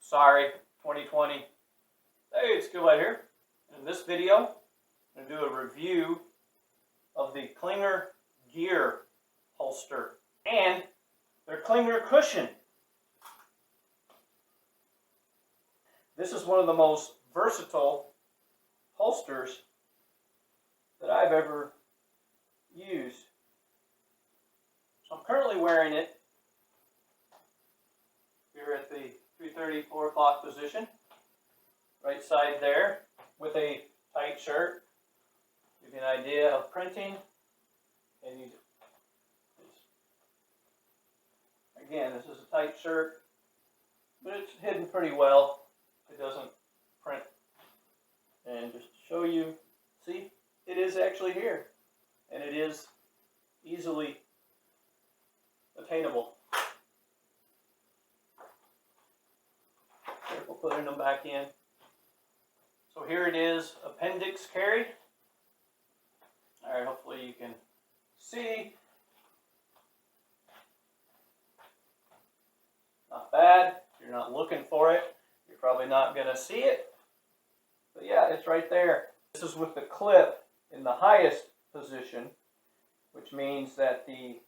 Sorry, 2020. Hey, it's Gillette here. In this video, I'm going to do a review of the Clinger Gear holster and their Clinger cushion. This is one of the most versatile holsters that I've ever used. So I'm currently wearing it here at the 3:30, 4 o'clock position, right side there, with a tight shirt. Give you an idea of printing. And again, this is a tight shirt, but it's hidden pretty well. It doesn't print. And just to show you, see, it is actually here, and it is easily attainable. Careful putting them back in. So here it is, appendix carry. Alright, hopefully you can see. Not bad. If you're not looking for it, you're probably not going to see it. But yeah, it's right there. This is with the clip in the highest position, which means that the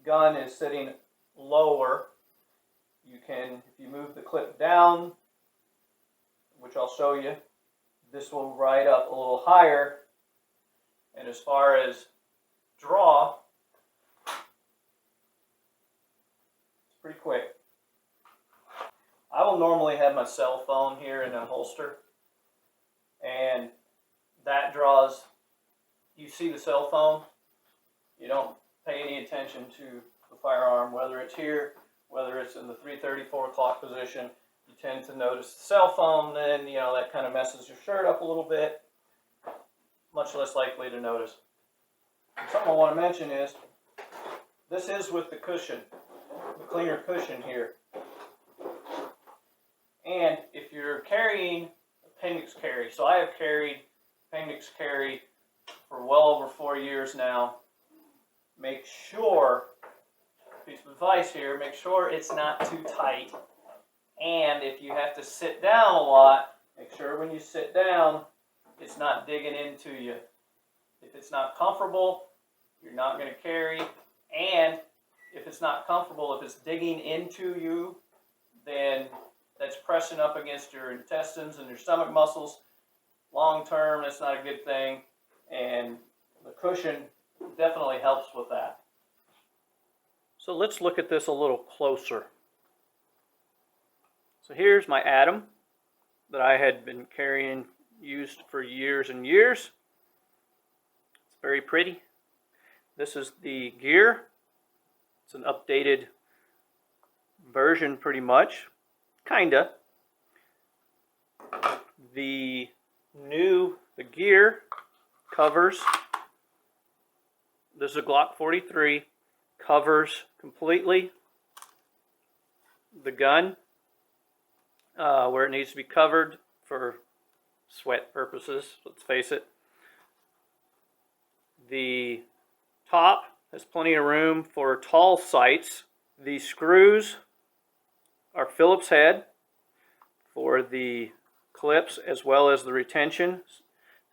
gun is sitting lower. You can, if you move the clip down, which I'll show you, this will ride up a little higher. And as far as draw, it's pretty quick. I will normally have my cell phone here in a holster, and that draws, you see the cell phone, you don't pay any attention to the firearm, whether it's here, whether it's in the 3:30, 4 o'clock position. You tend to notice the cell phone, then that kind of messes your shirt up a little bit. Much less likely to notice. Something I want to mention is, this is with the cushion, the Clinger cushion here. And if you're carrying appendix carry, so I have carried appendix carry for well over 4 years now, make sure, piece of advice here, make sure it's not too tight. And if you have to sit down a lot, make sure when you sit down, it's not digging into you. If it's not comfortable, you're not going to carry. And if it's not comfortable, if it's digging into you, then that's pressing up against your intestines and your stomach muscles. Long term, it's not a good thing. And the cushion definitely helps with that. So let's look at this a little closer. So here's my Atom that I had been carrying, used for years and years. It's very pretty. This is the Gear. It's an updated version pretty much. Kinda. The Gear covers, this is a Glock 43, covers completely the gun where it needs to be covered for sweat purposes, let's face it. The top has plenty of room for tall sights. The screws are Phillips head for the clips as well as the retention.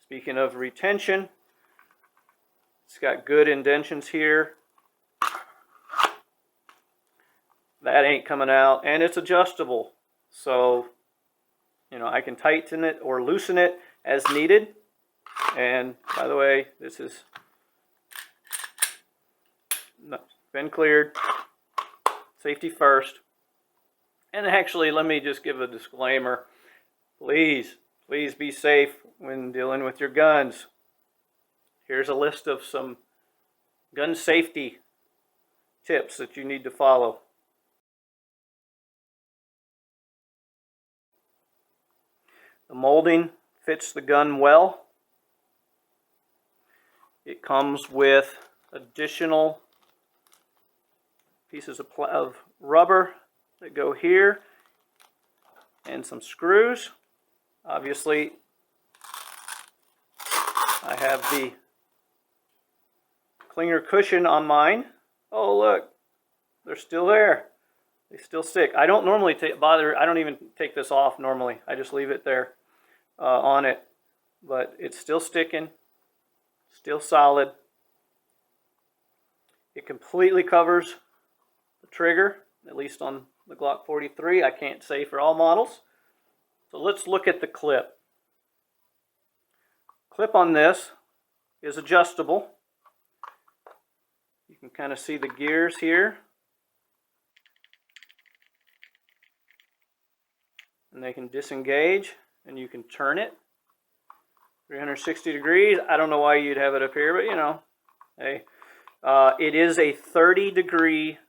Speaking of retention, it's got good indentions here. That ain't coming out, and it's adjustable. So, I can tighten it or loosen it as needed. And by the way, this has been cleared. Safety first. And actually, let me just give a disclaimer. Please be safe when dealing with your guns. Here's a list of some gun safety tips that you need to follow. The molding fits the gun well. It comes with additional pieces of rubber that go here and some screws. Obviously, I have the Clinger cushion on mine. Oh look, they're still there. They still stick. I don't normally bother. I don't even take this off normally. I just leave it there on it. But it's still sticking. Still solid. It completely covers the trigger, at least on the Glock 43. I can't say for all models. So let's look at the clip. Clip on this is adjustable. You can kind of see the gears here. And they can disengage, and you can turn it 360 degrees. I don't know why you'd have it up here, but you know, hey. It is a 30-degree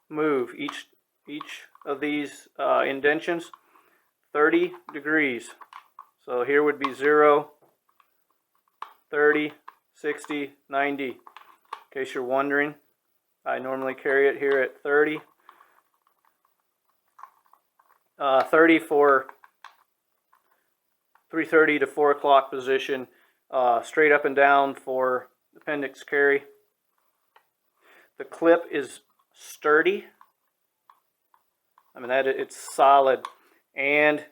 move. Each of these indentions, 30 degrees. So here would be 0, 30, 60, 90. In case you're wondering, I normally carry it here at 30. 30 for 3:30 to 4 o'clock position, straight up and down for appendix carry. The clip is sturdy. I mean, it's solid, and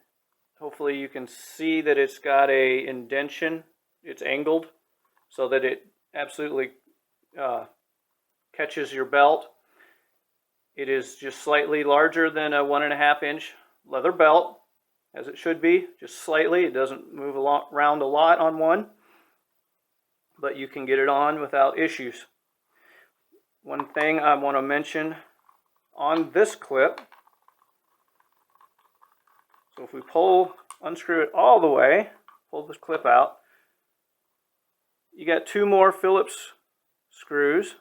hopefully you can see that it's got a indentation. It's angled so that it absolutely catches your belt. It is just slightly larger than a 1.5 inch leather belt, as it should be, just slightly. It doesn't move around a lot on one, but you can get it on without issues. One thing I want to mention on this clip, so if we unscrew it all the way, pull this clip out, you got 2 more Phillips screws.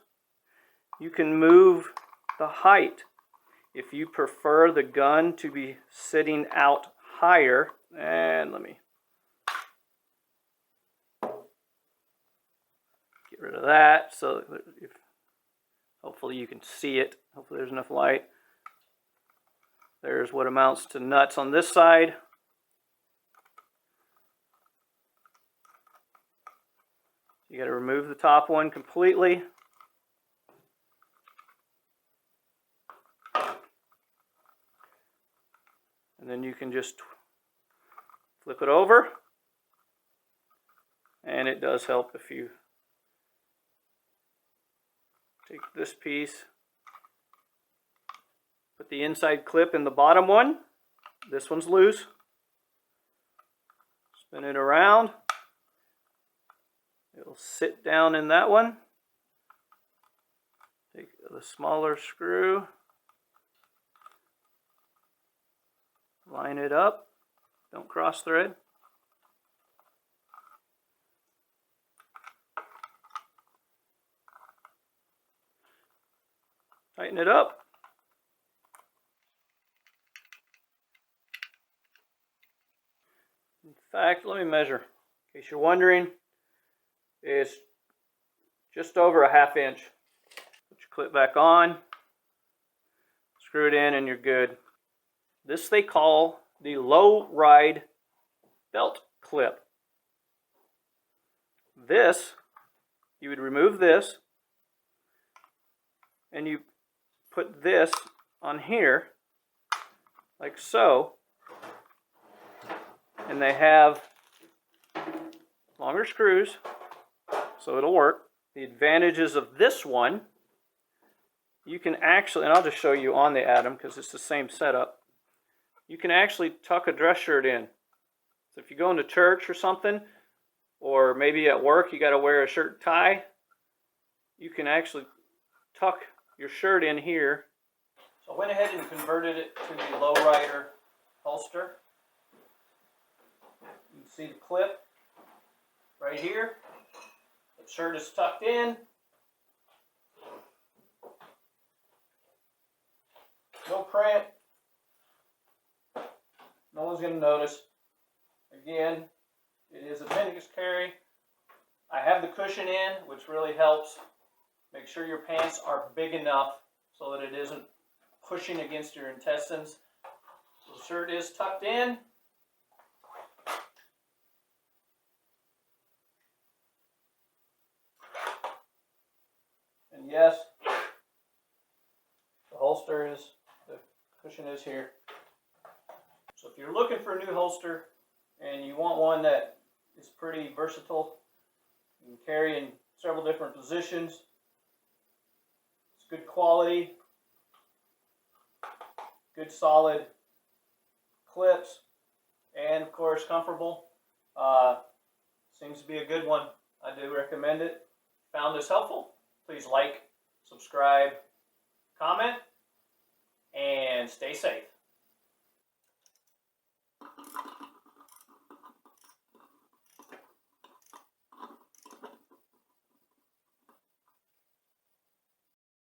You can move the height. If you prefer the gun to be sitting out higher, and let me get rid of that, so hopefully you can see it. Hopefully there's enough light. There's what amounts to nuts on this side. You got to remove the top one completely. And then you can just flip it over. And it does help if you take this piece, put the inside clip in the bottom one. This one's loose. Spin it around. It'll sit down in that one. Take the smaller screw. Line it up. Don't cross thread. Tighten it up. In fact, let me measure. In case you're wondering, it's just over a 1/2 inch. Put your clip back on, screw it in, and you're good. This they call the low ride belt clip. This, you would remove this, and you put this on here, like so, and they have longer screws, so it'll work. The advantages of this one, you can actually, and I'll just show you on the Atom because it's the same setup, you can actually tuck a dress shirt in. So if you go into church or something, or maybe at work you got to wear a shirt and tie, you can actually tuck your shirt in here. So I went ahead and converted it to the lowrider holster. You can see the clip right here. The shirt is tucked in. No print. No one's going to notice. Again, it is appendix carry. I have the cushion in, which really helps. Make sure your pants are big enough so that it isn't pushing against your intestines. The shirt is tucked in. And yes, holster is, the cushion is here. So if you're looking for a new holster and you want one that is pretty versatile, you can carry in several different positions, it's good quality, good solid clips, and of course comfortable. Seems to be a good one. I do recommend it. Found this helpful? Please like, subscribe, comment, and stay safe.